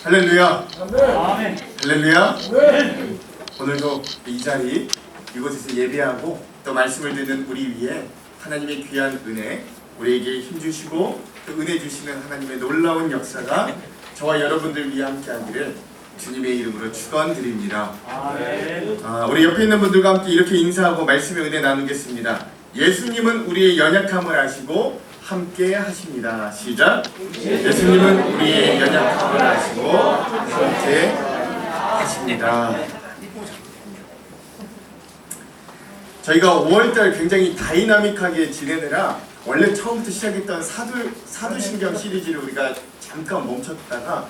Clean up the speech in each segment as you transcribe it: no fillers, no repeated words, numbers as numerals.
할렐루야. 아멘. 할렐루야. 네. 오늘도 이 자리 이곳에서 예배하고 또 말씀을 듣는 우리 위에 하나님의 귀한 은혜, 우리에게 힘주시고 또 은혜 주시는 하나님의 놀라운 역사가 저와 여러분들 위해 함께하기를 주님의 이름으로 축원드립니다. 아멘. 우리 옆에 있는 분들과 함께 이렇게 인사하고 말씀의 은혜 나누겠습니다. 예수님은 우리의 연약함을 아시고 함께 하십니다. 시작. 예수님은 우리의 연약함을 아시고 함께 하십니다. 저희가 5월달 굉장히 다이나믹하게 지내느라 원래 처음부터 시작했던 사도신경 시리즈를 우리가 잠깐 멈췄다가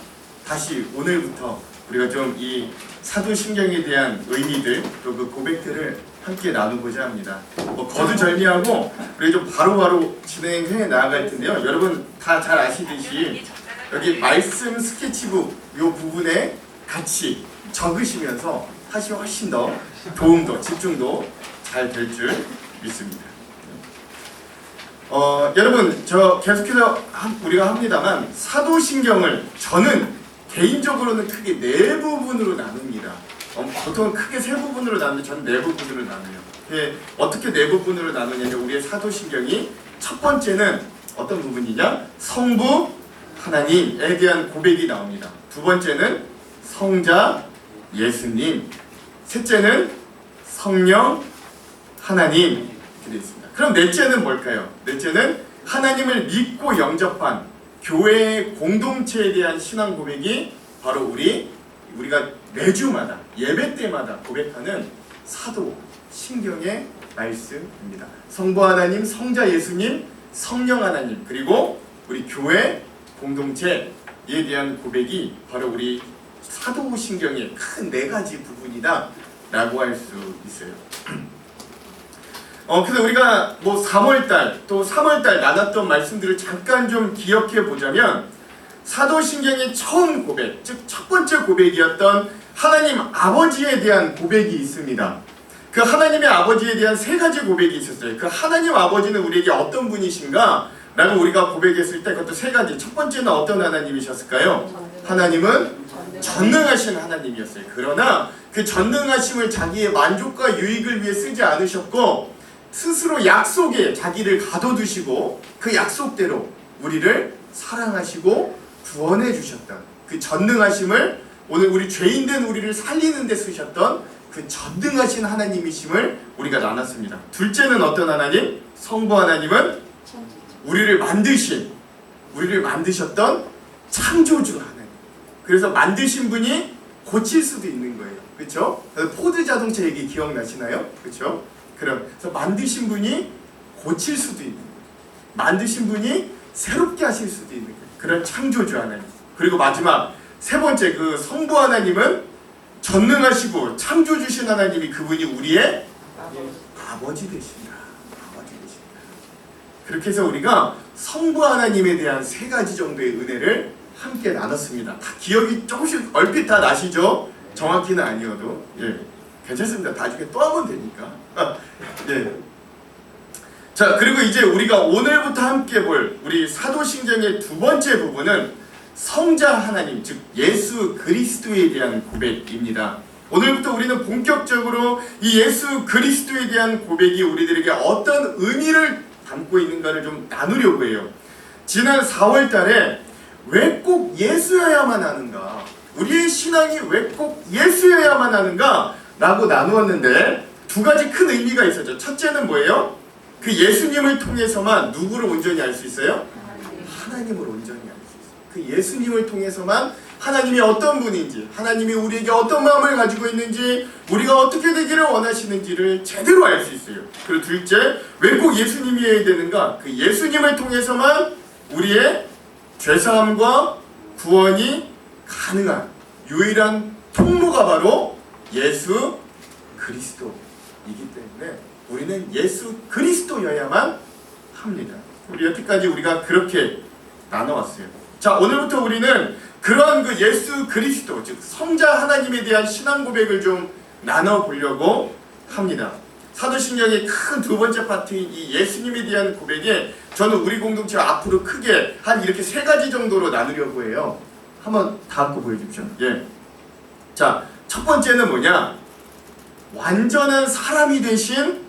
다시 오늘부터 우리가 좀 이 사도신경에 대한 의미들 또 그 고백들을 함께 나누고자 합니다. 거두절미하고 우리 좀 바로바로 진행해 나아갈 텐데요. 여러분 다 잘 아시듯이 여기 말씀 스케치북 이 부분에 같이 적으시면서 하시면 훨씬 더 도움도 집중도 잘 될 줄 믿습니다. 여러분 저 계속해서 우리가 합니다만 사도신경을 저는 개인적으로는 크게 네 부분으로 나눕니다. 보통은 크게 세 부분으로 나누는데 저는 네 부분으로 나눠요. 어떻게 네 부분으로 나누냐면 우리의 사도신경이 첫 번째는 어떤 부분이냐? 성부 하나님에 대한 고백이 나옵니다. 두 번째는 성자 예수님, 셋째는 성령 하나님 이렇게 되어 있습니다. 그럼 넷째는 뭘까요? 넷째는 하나님을 믿고 영접한 교회의 공동체에 대한 신앙 고백이 바로 우리가 매주마다 예배 때마다 고백하는 사도 신경의 말씀입니다. 성부 하나님, 성자 예수님, 성령 하나님 그리고 우리 교회 공동체에 대한 고백이 바로 우리 사도 신경의 큰 네 가지 부분이다 라고 할 수 있어요. 그래서 우리가 3월달 또 3월달 나눴던 말씀들을 잠깐 좀 기억해 보자면 사도신경의 처음 고백, 즉 첫 번째 고백이었던 하나님 아버지에 대한 고백이 있습니다. 그 하나님의 아버지에 대한 세 가지 고백이 있었어요. 그 하나님 아버지는 우리에게 어떤 분이신가? 라고 우리가 고백했을 때 그것도 세 가지. 첫 번째는 어떤 하나님이셨을까요? 하나님은 전능하신 하나님이었어요. 그러나 그 전능하심을 자기의 만족과 유익을 위해 쓰지 않으셨고 스스로 약속에 자기를 가둬두시고 그 약속대로 우리를 사랑하시고 구원해 주셨던 그 전능하심을 오늘 우리 죄인된 우리를 살리는 데 쓰셨던 그 전능하신 하나님이심을 우리가 나눴습니다. 둘째는 어떤 하나님? 성부 하나님은 우리를 만드셨던 창조주 하나님. 그래서 만드신 분이 고칠 수도 있는 거예요. 그렇죠? 포드 자동차 얘기 기억나시나요? 그렇죠? 그래서 만드신 분이 고칠 수도 있는 거예요. 만드신 분이 새롭게 하실 수도 있는 거예요. 그런 창조주 하나님. 그리고 마지막 세 번째 그 성부 하나님은 전능하시고 창조주신 하나님이 그분이 우리의 아버지 되신다. 그렇게 해서 우리가 성부 하나님에 대한 세 가지 정도의 은혜를 함께 나눴습니다. 다 기억이 조금씩 얼핏 다 나시죠? 정확히는 아니어도 괜찮습니다. 나중에 또 하면 되니까. 자, 그리고 이제 우리가 오늘부터 함께 볼 우리 사도신경의 두 번째 부분은 성자 하나님, 즉 예수 그리스도에 대한 고백입니다. 오늘부터 우리는 본격적으로 이 예수 그리스도에 대한 고백이 우리들에게 어떤 의미를 담고 있는가를 좀 나누려고 해요. 지난 4월 달에 왜 꼭 예수여야만 하는가? 우리의 신앙이 왜 꼭 예수여야만 하는가? 라고 나누었는데 두 가지 큰 의미가 있었죠. 첫째는 뭐예요? 그 예수님을 통해서만 누구를 온전히 알 수 있어요? 하나님을 온전히 알 수 있어요. 그 예수님을 통해서만 하나님이 어떤 분인지, 하나님이 우리에게 어떤 마음을 가지고 있는지, 우리가 어떻게 되기를 원하시는지를 제대로 알 수 있어요. 그리고 둘째, 왜 꼭 예수님이어야 되는가? 그 예수님을 통해서만 우리의 죄사함과 구원이 가능한 유일한 통로가 바로 예수 그리스도이기 때문에 우리는 예수 그리스도여야만 합니다. 우리 여태까지 우리가 그렇게 나눠왔어요. 자, 오늘부터 우리는 그러한 그 예수 그리스도, 즉 성자 하나님에 대한 신앙 고백을 좀 나눠보려고 합니다. 사도신경의 큰 두 번째 파트인 이 예수님에 대한 고백에 저는 우리 공동체 앞으로 크게 한 이렇게 세 가지 정도로 나누려고 해요. 한번 다음 거 보여주십시오. 예. 자, 첫 번째는 뭐냐? 완전한 사람이 되신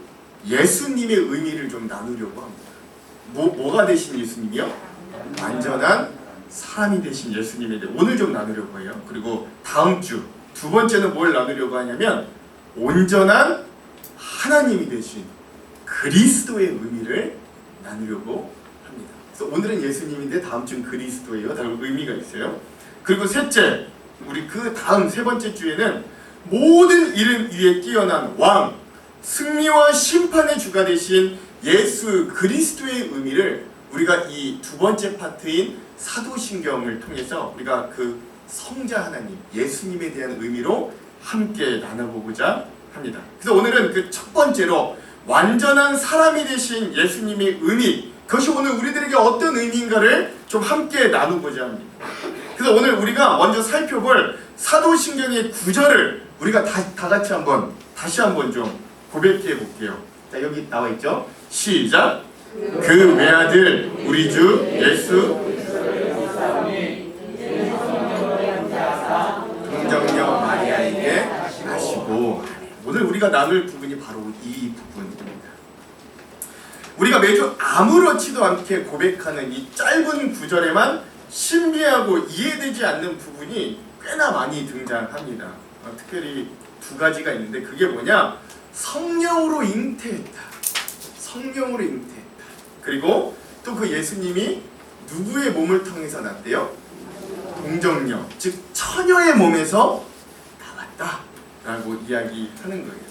예수님의 의미를 좀 나누려고 합니다. 뭐가 되신 예수님이요? 완전한 사람이 되신 예수님에 대해 오늘 좀 나누려고 해요. 그리고 다음 주 두 번째는 뭘 나누려고 하냐면 온전한 하나님이 되신 그리스도의 의미를 나누려고 합니다. 그래서 오늘은 예수님인데 다음 주는 그리스도예요. 다른 의미가 있어요. 그리고 셋째, 우리 그 다음 세 번째 주에는 모든 이름 위에 뛰어난 왕, 승리와 심판의 주가 되신 예수 그리스도의 의미를 우리가 이 두 번째 파트인 사도신경을 통해서 우리가 그 성자 하나님, 예수님에 대한 의미로 함께 나눠보고자 합니다. 그래서 오늘은 그 첫 번째로 완전한 사람이 되신 예수님의 의미, 그것이 오늘 우리들에게 어떤 의미인가를 좀 함께 나누고자 합니다. 그래서 오늘 우리가 먼저 살펴볼 사도신경의 구절을 우리가 다 같이 다시 한번 좀 고백해 볼게요. 자, 여기 나와 있죠? 시작! 그 외아들 우리 주 예수 동정녀 마리아에게 하시고, 오늘 우리가 나눌 부분이 바로 이 부분입니다. 우리가 매주 아무렇지도 않게 고백하는 이 짧은 구절에만 신비하고 이해되지 않는 부분이 꽤나 많이 등장합니다. 특별히 두 가지가 있는데 그게 뭐냐? 성령으로 잉태했다. 성령으로 잉태했다. 그리고 또 그 예수님이 누구의 몸을 통해서 났대요? 동정녀, 즉 처녀의 몸에서 나왔다 라고 이야기하는 거예요.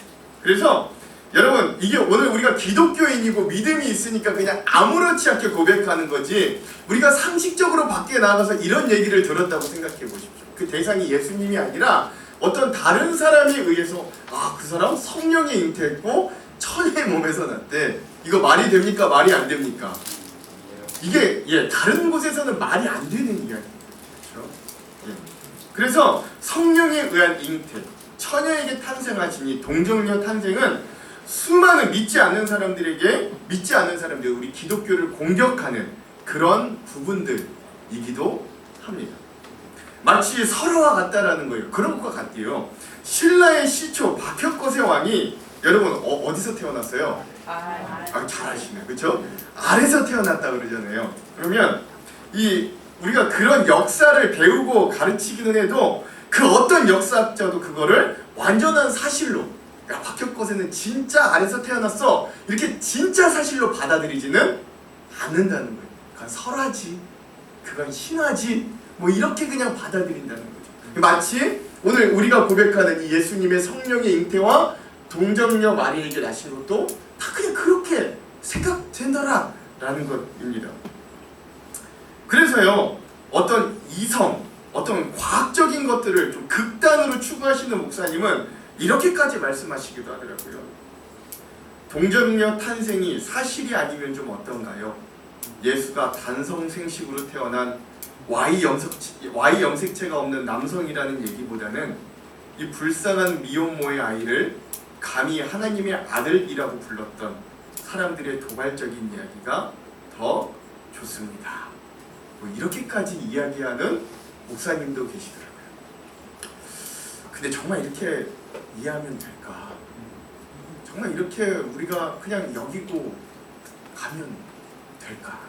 그래서 여러분, 이게 오늘 우리가 기독교인이고 믿음이 있으니까 그냥 아무렇지 않게 고백하는 거지, 우리가 상식적으로 밖에 나가서 이런 얘기를 들었다고 생각해 보십시오. 그 대상이 예수님이 아니라 어떤 다른 사람에 의해서 그 사람 성령에 잉태했고 처녀의 몸에서 났대. 이거 말이 됩니까? 말이 안 됩니까? 이게 다른 곳에서는 말이 안 되는 이야기예요. 그렇죠? 그래서 성령에 의한 잉태, 처녀에게 탄생하신 이 동정녀 탄생은 수많은 믿지 않는 사람들, 우리 기독교를 공격하는 그런 부분들이기도 합니다. 마치 설화와 같다라는 거예요. 그런 것과 같대요. 신라의 시초 박혁거세 왕이 여러분 어디서 태어났어요? 잘 아시네, 그렇죠? 알에서 태어났다 그러잖아요. 그러면 우리가 그런 역사를 배우고 가르치기는 해도 그 어떤 역사학자도 그거를 완전한 사실로, 야, 박혁거세는 진짜 알에서 태어났어, 이렇게 진짜 사실로 받아들이지는 않는다는 거예요. 그건 설화지, 그건 신화지, 뭐 이렇게 그냥 받아들인다는 거죠. 마치 오늘 우리가 고백하는 이 예수님의 성령의 잉태와 동정녀 마리아에게 나신 것도 다 그냥 그렇게 생각된다라 라는 것입니다. 그래서요, 어떤 이성, 어떤 과학적인 것들을 좀 극단으로 추구하시는 목사님은 이렇게까지 말씀하시기도 하더라고요. 동정녀 탄생이 사실이 아니면 좀 어떤가요? 예수가 단성생식으로 태어난 Y 염색체가 없는 남성이라는 얘기보다는 이 불쌍한 미혼모의 아이를 감히 하나님의 아들이라고 불렀던 사람들의 도발적인 이야기가 더 좋습니다. 뭐 이렇게까지 이야기하는 목사님도 계시더라고요. 근데 정말 이렇게 이해하면 될까? 정말 이렇게 우리가 그냥 여기고 가면 될까?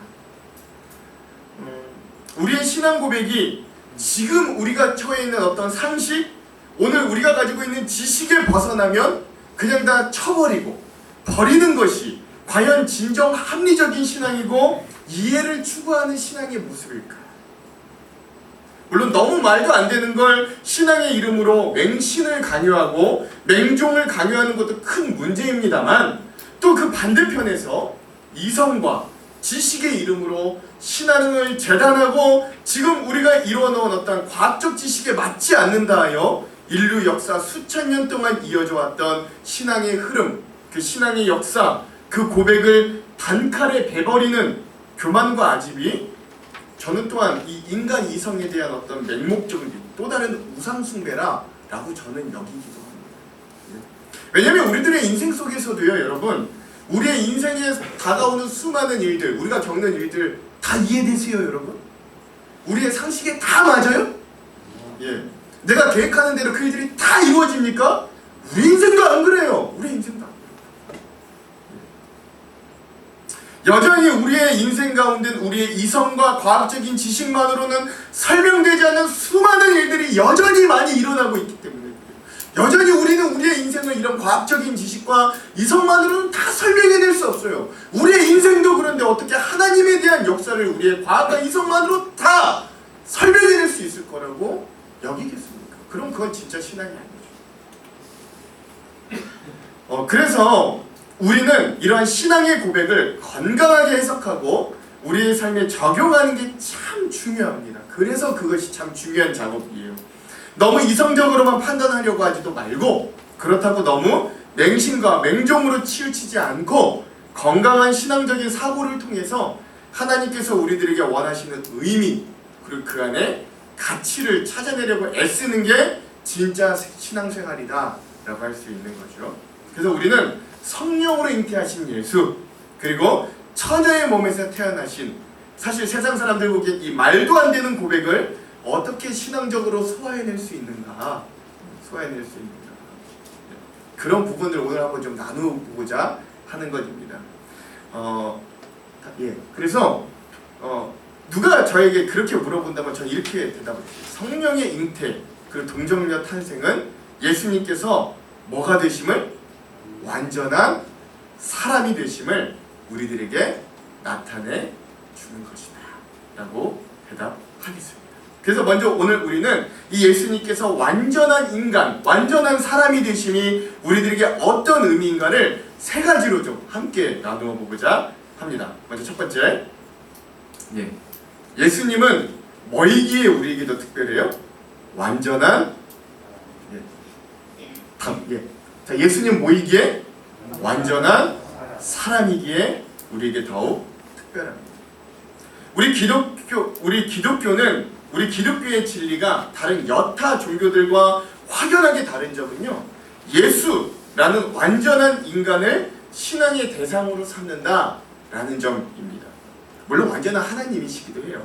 우리의 신앙 고백이 지금 우리가 처해 있는 어떤 상식, 오늘 우리가 가지고 있는 지식에 벗어나면 그냥 다 쳐버리고 버리는 것이 과연 진정 합리적인 신앙이고 이해를 추구하는 신앙의 모습일까? 물론 너무 말도 안 되는 걸 신앙의 이름으로 맹신을 강요하고 맹종을 강요하는 것도 큰 문제입니다만, 또 그 반대편에서 이성과 지식의 이름으로 신앙을 재단하고 지금 우리가 이루어놓은 어떤 과학적 지식에 맞지 않는다 하여 인류 역사 수천 년 동안 이어져 왔던 신앙의 흐름, 그 신앙의 역사, 그 고백을 단칼에 베버리는 교만과 아집이, 저는 또한 이 인간 이성에 대한 어떤 맹목적인 또 다른 우상숭배라고 저는 여기기도 합니다. 왜냐하면 우리들의 인생 속에서도요, 여러분, 우리의 인생에 다가오는 수많은 일들, 우리가 겪는 일들 다 이해되세요, 여러분? 우리의 상식에 다 맞아요? 예. 내가 계획하는 대로 그 일들이 다 이루어집니까? 우리 인생도 안 그래요. 우리 인생도 안 그래요. 여전히 우리의 인생 가운데 우리의 이성과 과학적인 지식만으로는 설명되지 않는 수많은 일들이 여전히 많이 일어나고 있기 때문에 여전히 우리는 우리의 인생을 이런 과학적인 지식과 이성만으로는 다 설명해낼 수 없어요. 우리의 인생도 그런데 어떻게 하나님에 대한 역사를 우리의 과학과 이성만으로 다 설명해낼 수 있을 거라고 여기겠습니까? 그럼 그건 진짜 신앙이 아니죠. 그래서 우리는 이러한 신앙의 고백을 건강하게 해석하고 우리의 삶에 적용하는 게 참 중요합니다. 그래서 그것이 참 중요한 작업이에요. 너무 이성적으로만 판단하려고 하지도 말고 그렇다고 너무 맹신과 맹종으로 치우치지 않고 건강한 신앙적인 사고를 통해서 하나님께서 우리들에게 원하시는 의미 그리고 그 안에 가치를 찾아내려고 애쓰는 게 진짜 신앙생활이다 라고 할 수 있는 거죠. 그래서 우리는 성령으로 잉태하신 예수 그리고 처녀의 몸에서 태어나신 사실 세상 사람들 보기에 이 말도 안 되는 고백을 어떻게 신앙적으로 소화해낼 수 있는가 그런 부분을 오늘 한번 좀 나누고자 하는 것입니다. 그래서 누가 저에게 그렇게 물어본다면 저는 이렇게 대답을 해요. 성령의 잉태 그리고 동정녀 탄생은 예수님께서 뭐가 되심을? 완전한 사람이 되심을 우리들에게 나타내 주는 것이다 라고 대답하겠습니다. 그래서 먼저 오늘 우리는 이 예수님께서 완전한 인간, 완전한 사람이 되심이 우리들에게 어떤 의미인가를 세 가지로 좀 함께 나누어 보고자 합니다. 먼저 첫 번째, 예수님은 뭐이기에 우리에게 더 특별해요? 완전한 자, 예수님 뭐이기에? 완전한 사람이기에 우리에게 더욱 특별합니다. 우리 기독교는 우리 기독교의 진리가 다른 여타 종교들과 확연하게 다른 점은요, 예수라는 완전한 인간을 신앙의 대상으로 삼는다라는 점입니다. 물론 완전한 하나님이시기도 해요.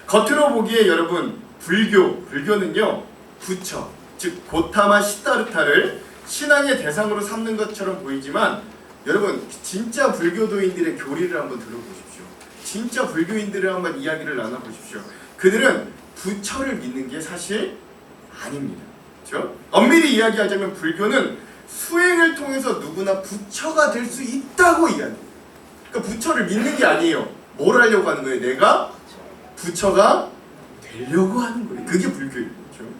겉으로 보기에 여러분 불교는요 부처 즉 고타마 시타르타를 신앙의 대상으로 삼는 것처럼 보이지만 여러분 진짜 불교도인들의 교리를 한번 들어보십시오. 진짜 불교인들을 한번 이야기를 나눠보십시오. 그들은 부처를 믿는 게 사실 아닙니다. 그렇죠? 엄밀히 이야기하자면 불교는 수행을 통해서 누구나 부처가 될 수 있다고 이야기해요. 그러니까 부처를 믿는 게 아니에요. 뭘 하려고 하는 거예요? 내가 부처가 되려고 하는 거예요. 그게 불교예요. 그렇죠?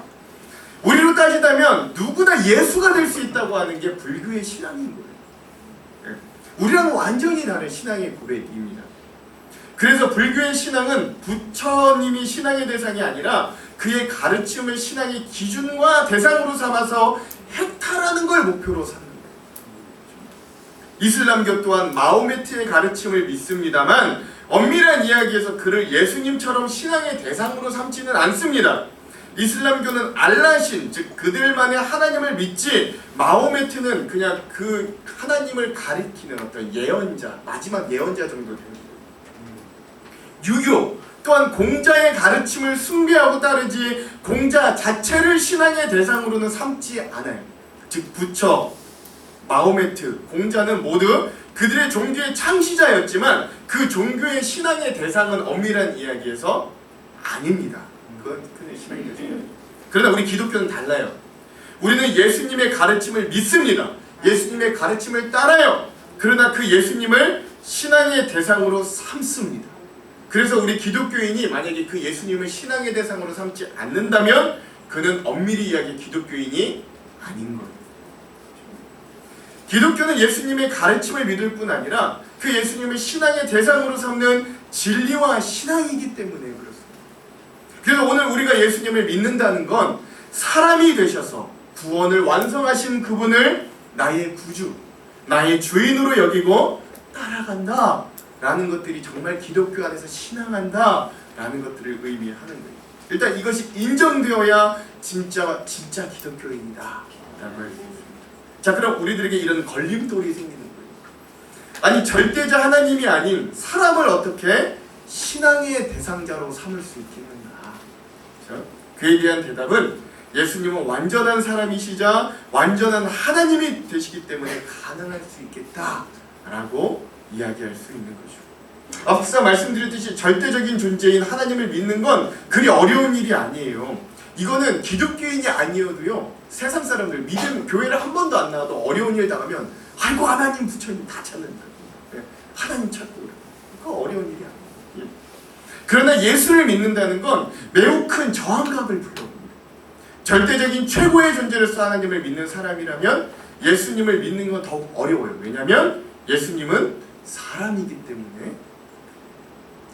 우리로 따지자면 누구나 예수가 될 수 있다고 하는 게 불교의 신앙인 거예요. 우리랑은 완전히 다른 신앙의 고백입니다. 그래서 불교의 신앙은 부처님이 신앙의 대상이 아니라 그의 가르침을 신앙의 기준과 대상으로 삼아서 해탈하는 걸 목표로 삼는 거예요. 이슬람교 또한 마호메트의 가르침을 믿습니다만 엄밀한 이야기에서 그를 예수님처럼 신앙의 대상으로 삼지는 않습니다. 이슬람교는 알라신, 즉 그들만의 하나님을 믿지 마호메트는 그냥 그 하나님을 가리키는 어떤 예언자, 마지막 예언자 정도 됩니다. 유교 또한 공자의 가르침을 숭배하고 따르지 공자 자체를 신앙의 대상으로는 삼지 않아요. 즉 부처, 마호메트, 공자는 모두 그들의 종교의 창시자였지만 그 종교의 신앙의 대상은 엄밀한 이야기에서 아닙니다. 그건 신앙의 대상이에요. 그러나 우리 기독교는 달라요. 우리는 예수님의 가르침을 믿습니다. 예수님의 가르침을 따라요. 그러나 그 예수님을 신앙의 대상으로 삼습니다. 그래서 우리 기독교인이 만약에 그 예수님을 신앙의 대상으로 삼지 않는다면 그는 엄밀히 이야기 기독교인이 아닌 거예요. 기독교는 예수님의 가르침을 믿을 뿐 아니라 그 예수님을 신앙의 대상으로 삼는 진리와 신앙이기 때문에 그렇습니다. 그래서 오늘 우리가 예수님을 믿는다는 건 사람이 되셔서 구원을 완성하신 그분을 나의 구주, 나의 주인으로 여기고 따라간다 라는 것들이 정말 기독교 안에서 신앙한다 라는 것들을 의미하는 거예요. 일단 이것이 인정되어야 진짜 기독교인이다 라고 할 수 있습니다. 자, 그럼 우리들에게 이런 걸림돌이 생기는 거예요. 아니 절대자 하나님이 아닌 사람을 어떻게 신앙의 대상자로 삼을 수 있겠는가? 그렇죠? 그에 대한 대답은 예수님은 완전한 사람이시자 완전한 하나님이 되시기 때문에 가능할 수 있겠다라고 이야기할 수 있는 거죠. 앞서 말씀드렸듯이 절대적인 존재인 하나님을 믿는 건 그리 어려운 일이 아니에요. 이거는 기독교인이 아니어도요, 세상 사람들 믿음 교회를 한 번도 안 나와도 어려운 일 당하면 아이고 하나님 부처님 다 찾는다. 하나님 찾고 그거 어려운 일이 아니에요. 그러나 예수를 믿는다는 건 매우 큰 저항감을 불러옵니다. 절대적인 최고의 존재로서 하나님을 믿는 사람이라면 예수님을 믿는 건 더욱 어려워요. 왜냐하면 예수님은 사람이기 때문에.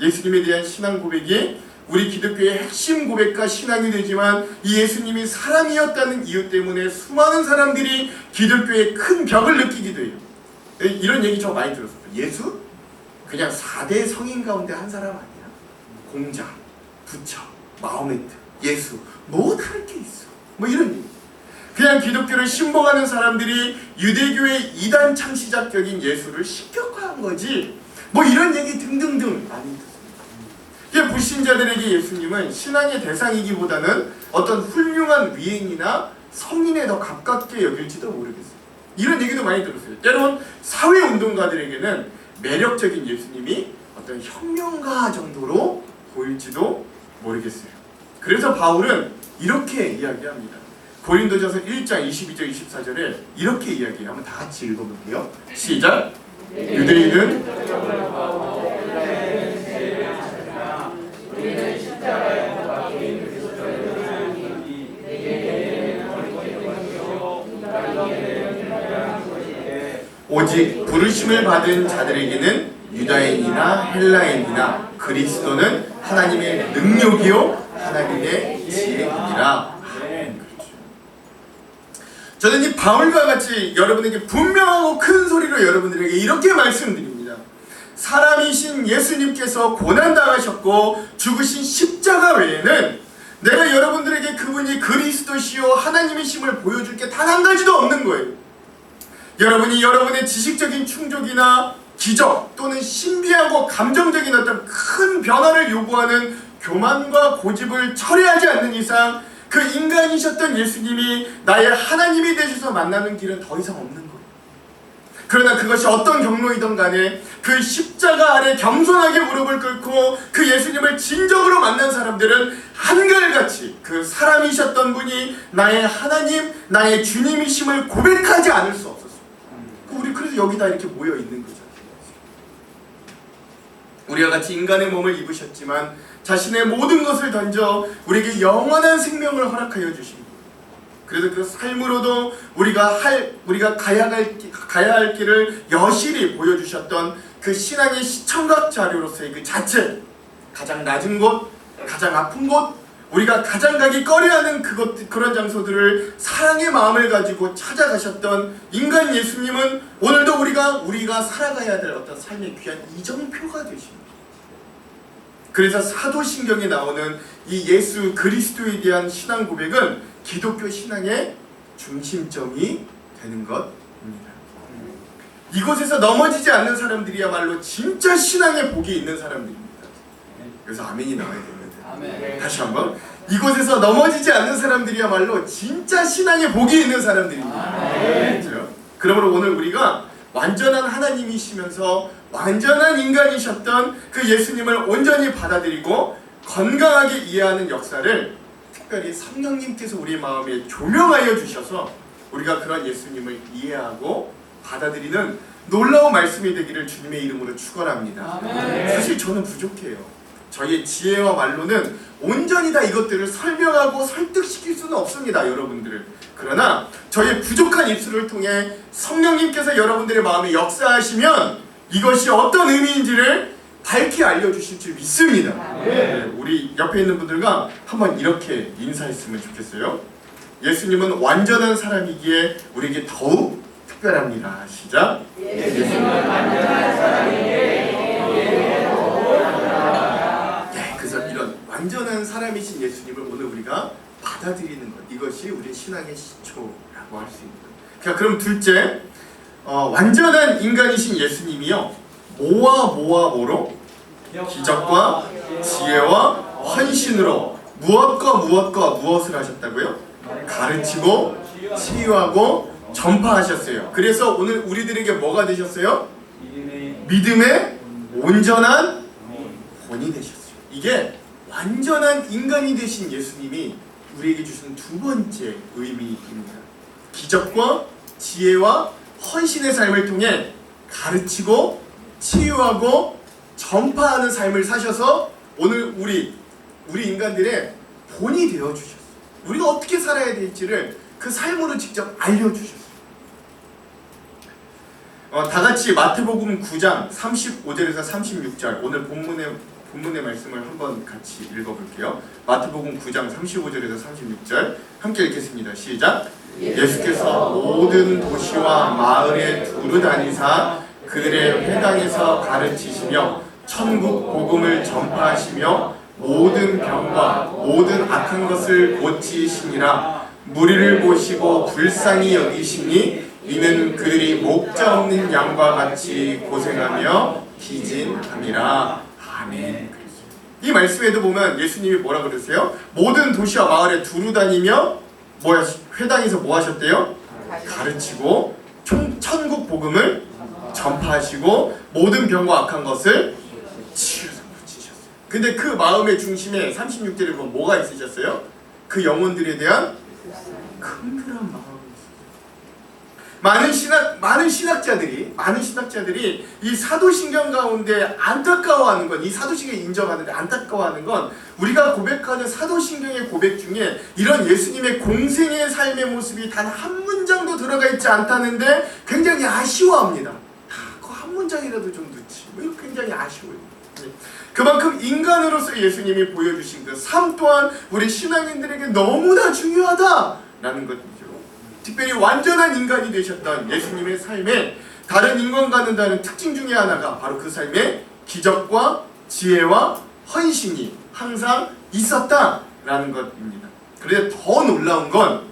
예수님에 대한 신앙 고백이 우리 기독교의 핵심 고백과 신앙이 되지만 이 예수님이 사람이었다는 이유 때문에 수많은 사람들이 기독교의 큰 벽을 느끼기도 해요. 이런 얘기 저 많이 들었어요. 예수? 그냥 4대 성인 가운데 한 사람 아니야? 공자, 부처, 마호메트, 예수 뭐 다를 게 있어? 뭐 이런 얘기. 그냥 기독교를 신봉하는 사람들이 유대교의 이단 창시자격인 예수를 신격화한 거지 뭐 이런 얘기 등등등 많이 듣습니다. 불신자들에게 예수님은 신앙의 대상이기보다는 어떤 훌륭한 위인이나 성인에 더 가깝게 여길지도 모르겠어요. 이런 얘기도 많이 들었어요. 때론 사회운동가들에게는 매력적인 예수님이 어떤 혁명가 정도로 보일지도 모르겠어요. 그래서 바울은 이렇게 이야기합니다. 고린도전서 1장 22절 24절에 이렇게 이야기해요. 한번 다 같이 읽어볼게요. 시작! 유대인은 오직 부르심을 받은 자들에게는 유다인이나 헬라인이나 그리스도는 하나님의 능력이요 하나님의 지혜이니라. 저는 이 바울과 같이 여러분에게 분명하고 큰 소리로 여러분들에게 이렇게 말씀드립니다. 사람이신 예수님께서 고난당하셨고 죽으신 십자가 외에는 내가 여러분들에게 그분이 그리스도시요 하나님이심을 보여줄 게 단 한 가지도 없는 거예요. 여러분이 여러분의 지식적인 충족이나 기적 또는 신비하고 감정적인 어떤 큰 변화를 요구하는 교만과 고집을 철회하지 않는 이상 그 인간이셨던 예수님이 나의 하나님이 되셔서 만나는 길은 더 이상 없는 거예요. 그러나 그것이 어떤 경로이든 간에 그 십자가 아래 겸손하게 무릎을 꿇고 그 예수님을 진정으로 만난 사람들은 한결같이 그 사람이셨던 분이 나의 하나님, 나의 주님이심을 고백하지 않을 수 없었어요. 우리 그래서 여기다 이렇게 모여 있는 거죠. 우리와 같이 인간의 몸을 입으셨지만 자신의 모든 것을 던져 우리에게 영원한 생명을 허락하여 주신 분. 그래서 그 삶으로도 우리가 가야 할 길을 여실히 보여주셨던 그 신앙의 시청각 자료로서의 그 자체, 가장 낮은 곳, 가장 아픈 곳, 우리가 가장 가기 꺼려하는 그런 장소들을 사랑의 마음을 가지고 찾아가셨던 인간 예수님은 오늘도 우리가 살아가야 될 어떤 삶의 귀한 이정표가 되십니다. 그래서 사도신경에 나오는 이 예수 그리스도에 대한 신앙 고백은 기독교 신앙의 중심점이 되는 것입니다. 이곳에서 넘어지지 않는 사람들이야말로 진짜 신앙의 복이 있는 사람들입니다. 그래서 아멘이 나와야 됩니다. 아멘. 다시 한번, 이곳에서 넘어지지 않는 사람들이야말로 진짜 신앙의 복이 있는 사람들입니다. 그렇죠? 그러므로 오늘 우리가 완전한 하나님이시면서 완전한 인간이셨던 그 예수님을 온전히 받아들이고 건강하게 이해하는 역사를 특별히 성령님께서 우리 마음에 조명하여 주셔서 우리가 그런 예수님을 이해하고 받아들이는 놀라운 말씀이 되기를 주님의 이름으로 축원합니다. 사실 저는 부족해요. 저희의 지혜와 말로는 온전히 다 이것들을 설명하고 설득시킬 수는 없습니다, 여러분들을. 그러나 저희의 부족한 입술을 통해 성령님께서 여러분들의 마음에 역사하시면 이것이 어떤 의미인지를 밝히 알려주실 줄 믿습니다. 우리 옆에 있는 분들과 한번 이렇게 인사했으면 좋겠어요. 예수님은 완전한 사람이기에 우리에게 더욱 특별합니다. 시작. 예수님은 완전한 사람이기에 그래서 이런 완전한 사람이신 예수님을 오늘 우리가 받아들이는 것, 이것이 우리 신앙의 시초라고 할 수 있는 것. 자, 그럼 둘째, 완전한 인간이신 예수님이요, 뭐로? 기적과 지혜와 헌신으로 무엇과 무엇을 하셨다고요? 가르치고 치유하고 전파하셨어요. 그래서 오늘 우리들에게 뭐가 되셨어요? 믿음의 온전한 본이 되셨어요. 이게 완전한 인간이 되신 예수님이 우리에게 주신 두 번째 의미입니다. 기적과 지혜와 헌신의 삶을 통해 가르치고 치유하고 전파하는 삶을 사셔서 오늘 우리 인간들의 본이 되어 주셨어요. 우리가 어떻게 살아야 될지를 그 삶으로 직접 알려주셨어요. 다 같이 마태복음 9장 35절에서 36절 오늘 본문의 말씀을 한번 같이 읽어볼게요. 마태복음 9장 35절에서 36절 함께 읽겠습니다. 시작. 예수께서 모든 도시와 마을에 두루 다니사 그들의 회당에서 가르치시며 천국 복음을 전파하시며 모든 병과 모든 악한 것을 고치시니라. 무리를 보시고 불쌍히 여기시니 이는 그들이 목자 없는 양과 같이 고생하며 기진함이라. 아멘. 이 말씀에도 보면 예수님이 뭐라 그러세요? 모든 도시와 마을에 두루 다니며 회당에서 뭐 하셨대요? 가르치고 천국 복음을 전파하시고 모든 병과 악한 것을 치유해서 고치셨어요. 근데 그 마음의 중심에 36절에 보면 뭐가 있으셨어요? 그 영혼들에 대한 긍휼한 마음이 있어요. 많은 신학자들이 이 사도신경 가운데 안타까워하는 건, 이 사도신경을 인정하는데 안타까워하는 건 우리가 고백하는 사도신경의 고백 중에 이런 예수님의 공생의 삶의 모습이 단 한 문장도 들어가 있지 않다는데 굉장히 아쉬워합니다. 그 한 문장이라도 좀 넣지. 굉장히 아쉬워요. 그만큼 인간으로서 예수님이 보여주신 그 삶 또한 우리 신앙인들에게 너무나 중요하다라는 것이죠. 특별히 완전한 인간이 되셨던 예수님의 삶에 다른 인간과는 다른 특징 중에 하나가 바로 그 삶에 기적과 지혜와 헌신이 항상 있었다라는 것입니다. 그런데 더 놀라운 건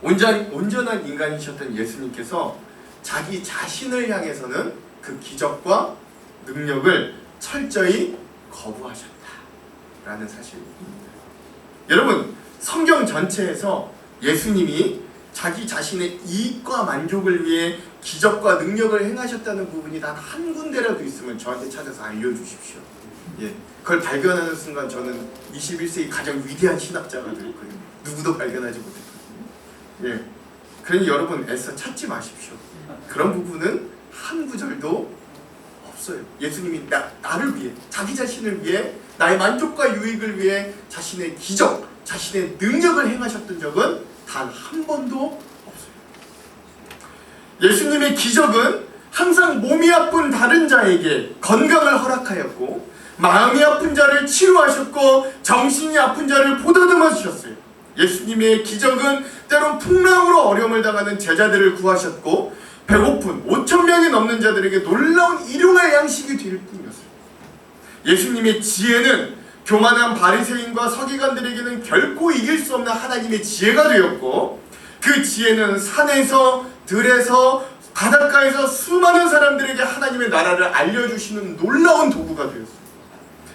온전한 인간이셨던 예수님께서 자기 자신을 향해서는 그 기적과 능력을 철저히 거부하셨다라는 사실입니다. 여러분, 성경 전체에서 예수님이 자기 자신의 이익과 만족을 위해 기적과 능력을 행하셨다는 부분이 단 한 군데라도 있으면 저한테 찾아서 알려주십시오. 그걸 발견하는 순간 저는 21세기 가장 위대한 신학자가 될 거예요. 누구도 발견하지 못했거든요. 그러니 여러분 애써 찾지 마십시오. 그런 부분은 한 구절도 없어요. 예수님이 나를 위해, 자기 자신을 위해, 나의 만족과 유익을 위해 자신의 기적, 자신의 능력을 행하셨던 적은 단 한 번도 없어요. 예수님의 기적은 항상 몸이 아픈 다른 자에게 건강을 허락하였고, 마음이 아픈 자를 치유하셨고, 정신이 아픈 자를 보다듬어 주셨어요. 예수님의 기적은 때론 풍랑으로 어려움을 당하는 제자들을 구하셨고, 배고픈 5,000명이 넘는 자들에게 놀라운 일용할 양식이 될 뿐이었어요. 예수님의 지혜는 교만한 바리새인과 서기관들에게는 결코 이길 수 없는 하나님의 지혜가 되었고, 그 지혜는 산에서 들에서 바닷가에서 수많은 사람들에게 하나님의 나라를 알려주시는 놀라운 도구가 되었어요.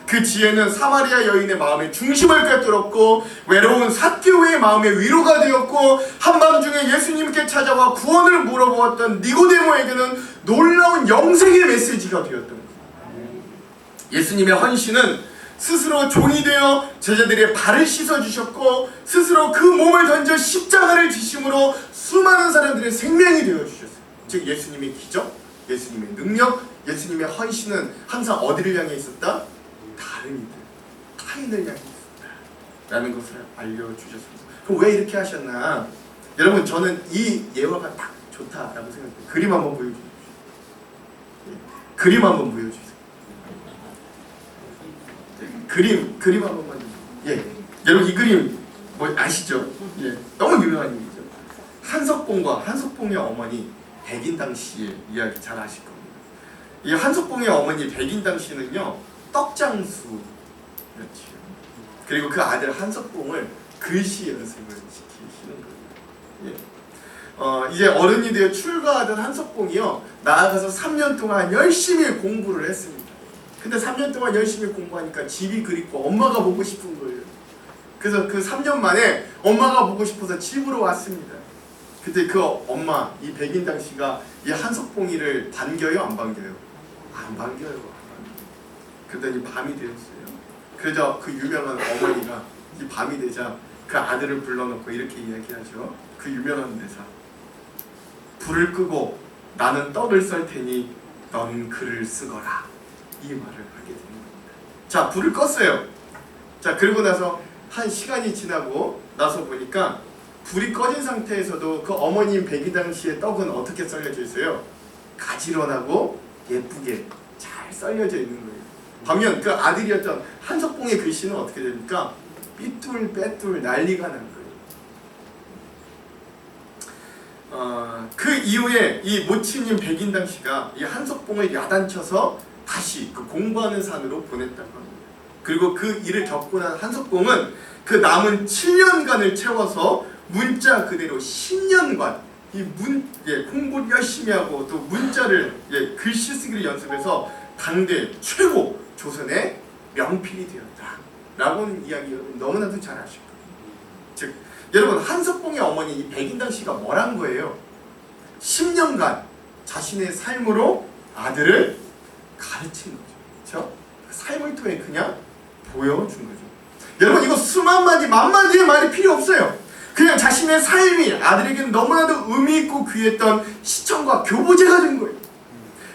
그 지혜는 사마리아 여인의 마음의 중심을 꿰뚫었고, 외로운 삭개오의 마음의 위로가 되었고, 한밤중에 예수님께 찾아와 구원을 물어보았던 니고데모에게는 놀라운 영생의 메시지가 되었던 거예요. 예수님의 헌신은 스스로 종이 되어 제자들의 발을 씻어주셨고, 스스로 그 몸을 던져 십자가를 지심으로 수많은 사람들의 생명이 되어주셨어요. 즉 예수님의 기적, 예수님의 능력, 예수님의 헌신은 항상 어디를 향해 있었다? 다른 이들, 타인을 향해 있었다 라는 것을 알려주셨습니다. 그럼 왜 이렇게 하셨나? 여러분, 저는 이 예화가 딱 좋다라고 생각해요. 그림 한번 보여주십시오. 그림 한번 보여주세요. 그림 한 번만 좀. 여러분 이 그림 뭐 아시죠? 너무 유명한 일이죠. 한석봉의 어머니 백인당 씨의 이야기 잘 아실 겁니다. 이 한석봉의 어머니 백인당 씨는요 떡장수였지요. 그리고 그 아들 한석봉을 글씨 연습을 시키시는 거예요. 이제 어른이 되어 출가하던 한석봉이요 나아가서 3년 동안 열심히 공부를 했습니다. 근데 3년 동안 열심히 공부하니까 집이 그립고 엄마가 보고 싶은 거예요. 그래서 그 3년 만에 엄마가 보고 싶어서 집으로 왔습니다. 그때 그 엄마, 이 백인당 씨가 이 한석봉이를 반겨요, 안 반겨요? 안 반겨요. 그랬더니 밤이 되었어요. 그러자 그 유명한 어머니가 이 밤이 되자 그 아들을 불러놓고 이렇게 이야기하죠. 그 유명한 대사. 불을 끄고 나는 떡을 썰 테니 넌 글을 쓰거라. 이 말을 하게 되는 겁니다. 자, 불을 껐어요. 자, 그리고 나서 한 시간이 지나고 나서 보니까 불이 꺼진 상태에서도 그 어머님 백이당 씨의 떡은 어떻게 썰려져 있어요? 가지런하고 예쁘게 잘 썰려져 있는 거예요. 반면 그 아들이었던 한석봉의 글씨는 어떻게 됩니까? 삐뚤빼뚤 난리가 난 거예요. 그 이후에 이 모친인 백인당 씨가 이 한석봉을 야단쳐서 다시 그 공부하는 산으로 보냈다고 합니다. 그리고 그 일을 겪고 난 한석봉은 그 남은 7년간을 채워서 문자 그대로 10년간 공부를 열심히 하고 또 문자를 글씨 쓰기를 연습해서 당대 최고 조선의 명필이 되었다라고는 이야기 너무나도 잘 아실 거예요. 즉 여러분 한석봉의 어머니 이 백인당 씨가 뭘 한 거예요? 10년간 자신의 삶으로 아들을 가르친 거죠. 그렇죠? 삶을 통해 그냥 보여준 거죠. 여러분 이거 수만 마디 만 마디의 말이 필요 없어요. 그냥 자신의 삶이 아들에게는 너무나도 의미 있고 귀했던 시청과 교보제가 된 거예요.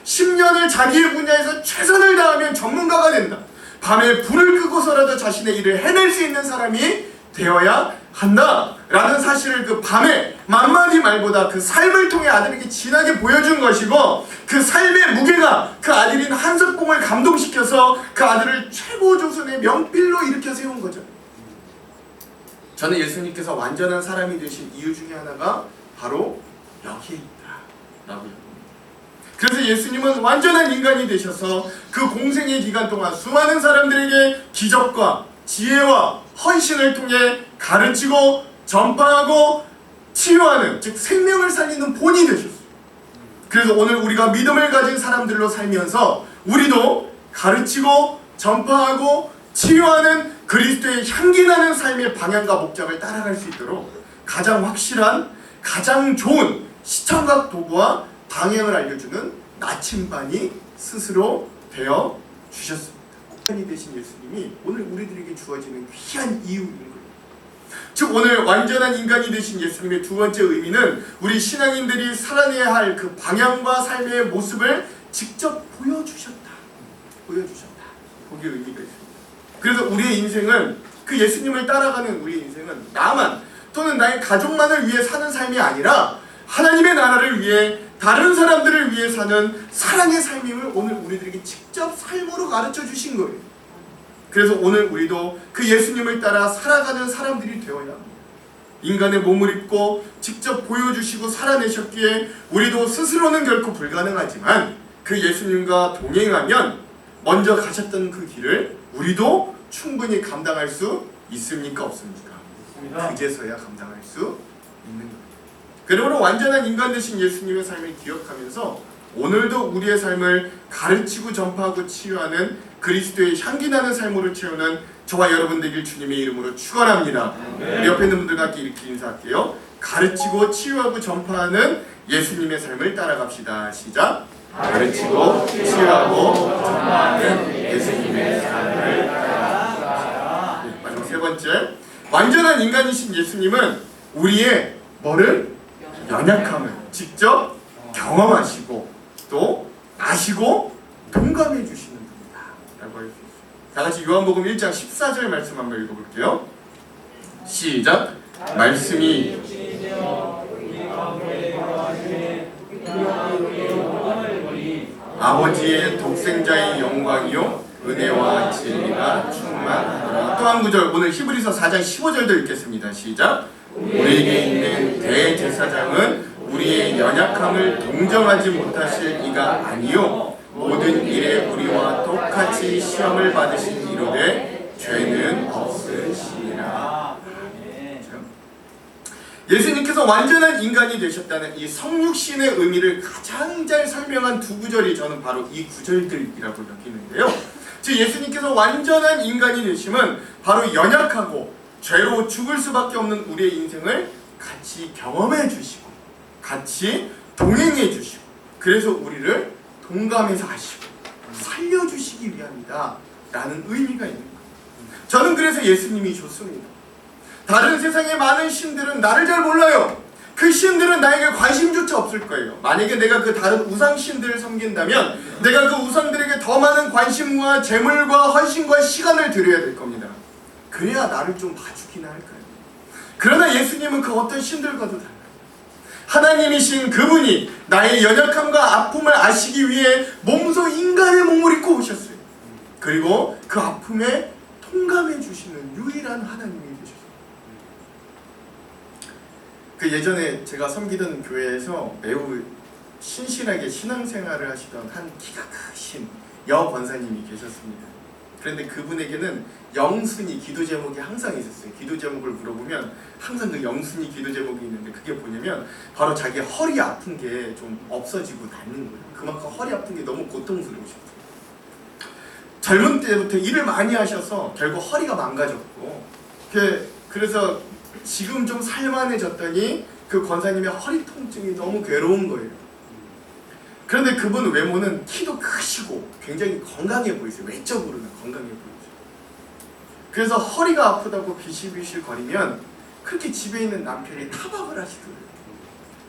10년을 자기의 분야에서 최선을 다하면 전문가가 된다. 밤에 불을 끄고서라도 자신의 일을 해낼 수 있는 사람이 되어야 한다 라는 사실을 그 밤에 만마디 말보다 그 삶을 통해 아들에게 진하게 보여준 것이고, 그 삶의 무게가 그 아들인 한석봉을 감동시켜서 그 아들을 최고 조선의 명필로 일으켜 세운 거죠. 저는 예수님께서 완전한 사람이 되신 이유 중에 하나가 바로 여기에 있다라고 합니다. 그래서 예수님은 완전한 인간이 되셔서 그 공생의 기간 동안 수많은 사람들에게 기적과 지혜와 헌신을 통해 가르치고 전파하고 치유하는, 즉 생명을 살리는 본이 되셨어요. 그래서 오늘 우리가 믿음을 가진 사람들로 살면서 우리도 가르치고 전파하고 치유하는 그리스도의 향기나는 삶의 방향과 목적을 따라갈 수 있도록 가장 확실한, 가장 좋은 시청각 도구와 방향을 알려주는 나침반이 스스로 되어 주셨습니다. 인간이 되신 예수님이 오늘 우리들에게 주어지는 귀한 이유인 거예요. 즉 오늘 완전한 인간이 되신 예수님의 두 번째 의미는 우리 신앙인들이 살아내야 할 그 방향과 삶의 모습을 직접 보여주셨다. 거기에 의미가 있습니다. 그래서 우리의 인생은, 그 예수님을 따라가는 우리의 인생은 나만 또는 나의 가족만을 위해 사는 삶이 아니라 하나님의 나라를 위해, 다른 사람들을 위해 사는 사랑의 삶임을 오늘 우리들에게 직접 삶으로 가르쳐 주신 거예요. 그래서 오늘 우리도 그 예수님을 따라 살아가는 사람들이 되어야 합니다. 인간의 몸을 입고 직접 보여주시고 살아내셨기에 우리도 스스로는 결코 불가능하지만 그 예수님과 동행하면 먼저 가셨던 그 길을 우리도 충분히 감당할 수 있습니까? 없습니까? 그제서야 감당할 수 있는 거예요. 그러므로 완전한 인간 되신 예수님의 삶을 기억하면서 오늘도 우리의 삶을 가르치고 전파하고 치유하는 그리스도의 향기나는 삶으로 채우는 저와 여러분 되길 주님의 이름으로 축원합니다. 우리 옆에 있는 분들과 함께 이렇게 인사할게요. 가르치고 치유하고 전파하는 예수님의 삶을 따라갑시다. 시작. 가르치고 치유하고 전파하는 예수님의 삶을 따라갑시다. 네, 마지막 세 번째, 완전한 인간이신 예수님은 우리의 뭐를? 연약함을 직접 경험하시고 또 아시고 동감해 주시는 분이다 라고 할 수 있습니다. 다같이 요한복음 1장 14절 말씀 한번 읽어볼게요. 시작. 말씀이 아버지의 독생자의 영광이요 은혜와 진리가 충만하더라. 또 한 구절, 오늘 히브리서 4장 15절도 읽겠습니다. 시작. 우리에게 있는 대제사장은 우리의 연약함을 동정하지 못하실 이가 아니요 모든 일에 우리와 똑같이 시험을 받으신 이로되 죄는 없으시니라. 예수님께서 완전한 인간이 되셨다는 이 성육신의 의미를 가장 잘 설명한 두 구절이 저는 바로 이 구절들이라고 여기는데요. 즉 예수님께서 완전한 인간이 되심은 바로 연약하고 죄로 죽을 수밖에 없는 우리의 인생을 같이 경험해 주시고 같이 동행해 주시고 그래서 우리를 동감해서 하시고 살려주시기 위함이다 라는 의미가 있는 거예요. 저는 그래서 예수님이 좋습니다. 다른 세상의 많은 신들은 나를 잘 몰라요. 그 신들은 나에게 관심조차 없을 거예요. 만약에 내가 그 다른 우상 신들을 섬긴다면 내가 그 우상들에게 더 많은 관심과 재물과 헌신과 시간을 들여야 될 겁니다. 그래야 나를 좀 봐주긴 할 거예요. 그러나 예수님은 그 어떤 신들과도 달라요. 하나님이신 그분이 나의 연약함과 아픔을 아시기 위해 몸소 인간의 몸을 입고 오셨어요. 그리고 그 아픔에 통감해 주시는 유일한 하나님이 되셨어요. 그 예전에 제가 섬기던 교회에서 매우 신실하게 신앙생활을 하시던 한 키가 크신 여 권사님이 계셨습니다. 그런데 그분에게는 영순이 기도 제목이 항상 있었어요. 기도 제목을 물어보면 항상 그 영순이 기도 제목이 있는데 그게 뭐냐면 바로 자기 허리 아픈 게 좀 없어지고 낫는 거예요. 그만큼 허리 아픈 게 너무 고통스러우셨어요. 젊은 때부터 일을 많이 하셔서 결국 허리가 망가졌고 그래서 지금 좀 살만해졌더니 그 권사님의 허리 통증이 너무 괴로운 거예요. 그런데 그분 외모는 키도 크시고 굉장히 건강해 보이세요. 외적으로는 건강해 보이세요. 그래서 허리가 아프다고 비실비실 거리면 그렇게 집에 있는 남편이 타박을 하시더라고요.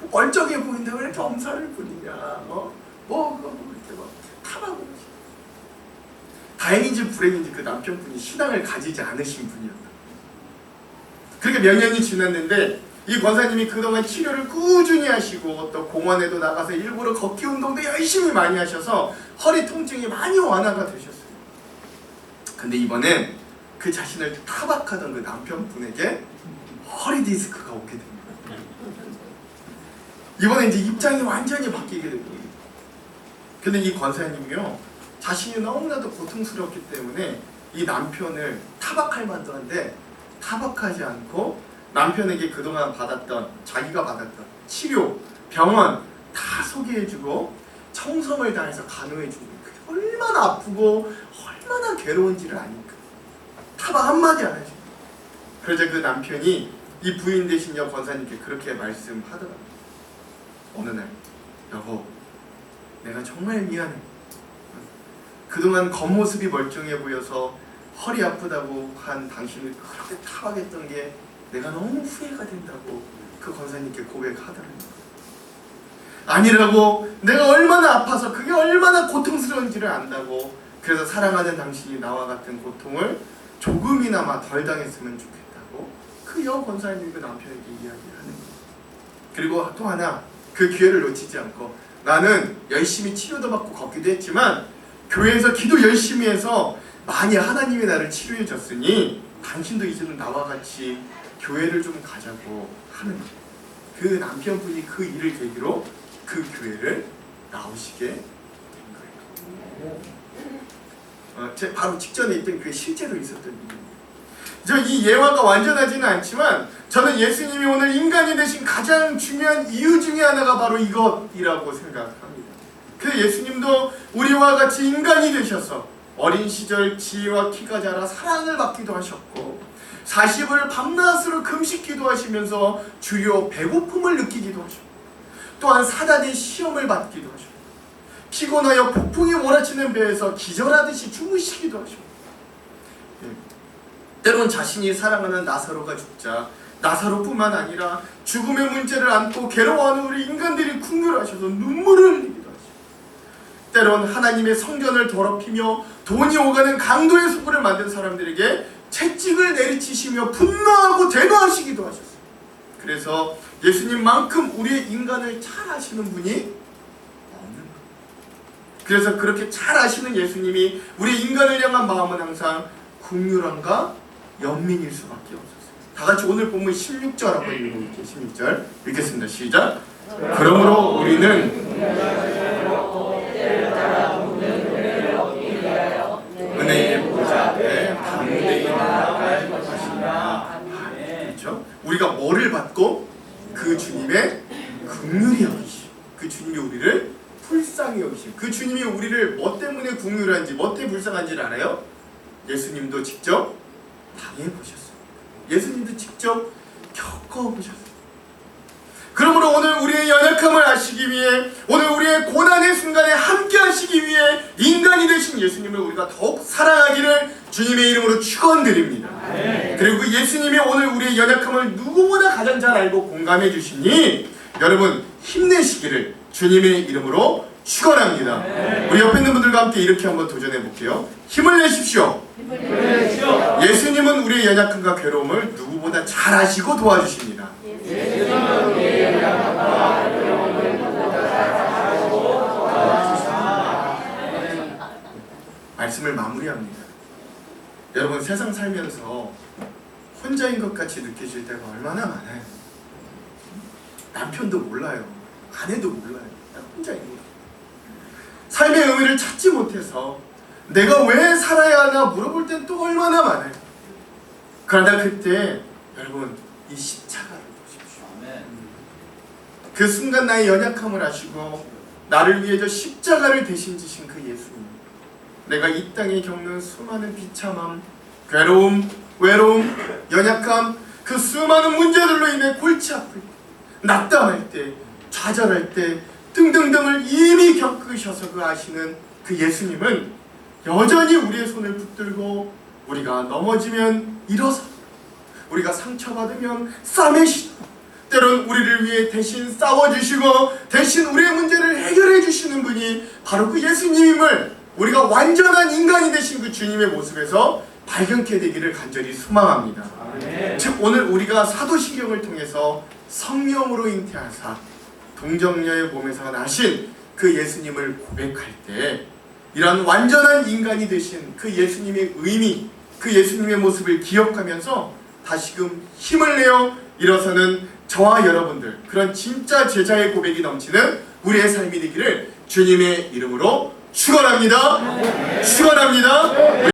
뭐 멀쩡해 보인다고 왜 이렇게 엄살을 부리냐, 이렇게 막 타박을 하시더라고요. 다행인지 불행인지 그 남편분이 신앙을 가지지 않으신 분이었다. 그렇게 몇 년이 지났는데 이 권사님이 그동안 치료를 꾸준히 하시고 또 공원에도 나가서 일부러 걷기 운동도 열심히 많이 하셔서 허리 통증이 많이 완화가 되셨어요. 근데 이번엔 그 자신을 타박하던 그 남편분에게 허리 디스크가 오게 됩니다. 이번에 이제 입장이 완전히 바뀌게 됩니다. 근데 이 권사님이요, 자신이 너무나도 고통스럽기 때문에 이 남편을 타박할 만도 한데 타박하지 않고 남편에게 그동안 자기가 받았던 치료, 병원 다 소개해주고 청성을 다해서 간호해주고 그게 얼마나 아프고 얼마나 괴로운지를 아니까 타박 한마디 안 하시고 그러자 그 남편이 이 부인 되신 여 권사님께 그렇게 말씀하더라고요. 어느 날, 여보, 내가 정말 미안해. 그동안 겉모습이 멀쩡해 보여서 허리 아프다고 한 당신을 그렇게 타박했던 게 내가 너무 후회가 된다고 그 권사님께 고백하더라고요. 아니라고, 내가 얼마나 아파서 그게 얼마나 고통스러운지를 안다고, 그래서 사랑하는 당신이 나와 같은 고통을 조금이나마 덜 당했으면 좋겠다고 그 여 권사님이 그 남편에게 이야기하는 거예요. 그리고 또 하나, 그 기회를 놓치지 않고 나는 열심히 치료도 받고 걷기도 했지만 교회에서 기도 열심히 해서 많이 하나님이 나를 치료해 줬으니 당신도 이제는 나와 같이 교회를 좀 가자고 하는 거예요. 그 남편분이 그 일을 계기로 그 교회를 나오시게 된 거예요. 제 바로 직전에 있던 교회 실제로 있었던 일입니다. 이 예화가 완전하지는 않지만 저는 예수님이 오늘 인간이 되신 가장 중요한 이유 중에 하나가 바로 이것이라고 생각합니다. 그 예수님도 우리와 같이 인간이 되셔서 어린 시절 지혜와 키가 자라 사랑을 받기도 하셨고 40을 밤낮으로 금식기도 하시면서 주려 배고픔을 느끼기도 하셨고 또한 사단의 시험을 받기도 하셨고 피곤하여 폭풍이 몰아치는 배에서 기절하듯이 주무시기도 하셨고 때론 자신이 사랑하는 나사로가 죽자 나사로뿐만 아니라 죽음의 문제를 안고 괴로워하는 우리 인간들이 궁멸하셔서 눈물을 흘리기도 하시고 때론 하나님의 성전을 더럽히며 돈이 오가는 강도의 소굴을 만든 사람들에게 채찍을 내리치시며 분노하고 대노하시기도 하셨어요. 그래서 예수님만큼 우리의 인간을 잘 아시는 분이 없는 거예요. 그래서 그렇게 잘 아시는 예수님이 우리 인간을 향한 마음은 항상 긍휼함과 연민일 수밖에 없었어요. 다 같이 오늘 본문 16절 한번 읽어볼게요. 16절 읽겠습니다. 시작. 그러므로 우리는 은혜의 보좌 앞에 담대히 나아갈 것이다. 그렇죠? 우리가 뭐를 받고 그 주님의 긍휼히 여기시고 그 주님이 우리를 불쌍히 여기시고 그 주님이 우리를 뭐 때문에 긍휼한지 뭐 때문에 불쌍한지를 알아요? 예수님도 직접 당해보셨어요. 예수님도 직접 겪어보셨어요. 그러므로 오늘 우리의 연약함을 아시기 위해, 오늘 우리의 고난의 순간에 함께 하시기 위해 인간이 되신 예수님을 우리가 더욱 사랑하기를 주님의 이름으로 축원드립니다. 그리고 그 예수님이 오늘 우리의 연약함을 누구보다 가장 잘 알고 공감해 주시니 여러분 힘내시기를 주님의 이름으로 축원합니다. 우리 옆에 있는 분들과 함께 이렇게 한번 도전해 볼게요. 힘을 내십시오. 예수님은 우리의 연약함과 괴로움을 누구보다 잘 아시고 도와주십니다. 말씀을 마무리합니다. 여러분 세상 살면서 혼자인 것 같이 느껴질 때가 얼마나 많아요. 남편도 몰라요. 아내도 몰라요. 나 혼자인 거예요. 삶의 의미를 찾지 못해서 내가 왜 살아야 하나 물어볼 땐 또 얼마나 많아요. 그러나 그때 여러분 이 십자가를 보십시오. 그 순간 나의 연약함을 아시고 나를 위해 저 십자가를 대신 지신 그 예수님, 내가 이 땅에 겪는 수많은 비참함, 괴로움, 외로움, 연약함, 그 수많은 문제들로 인해 골치 아플 때, 낙담할 때, 좌절할 때 등등등을 이미 겪으셔서 그 아시는 그 예수님은 여전히 우리의 손을 붙들고 우리가 넘어지면 일어서, 우리가 상처받으면 싸매시고, 때론 우리를 위해 대신 싸워주시고 대신 우리의 문제를 해결해 주시는 분이 바로 그 예수님임을 우리가 완전한 인간이 되신 그 주님의 모습에서 발견케 되기를 간절히 소망합니다. 즉 오늘 우리가 사도신경을 통해서 성령으로 잉태하사 동정녀의 몸에서 나신 그 예수님을 고백할 때 이런 완전한 인간이 되신 그 예수님의 의미, 그 예수님의 모습을 기억하면서 다시금 힘을 내어 일어서는 저와 여러분들, 그런 진짜 제자의 고백이 넘치는 우리의 삶이 되기를 주님의 이름으로 축원합니다. 축원합니다.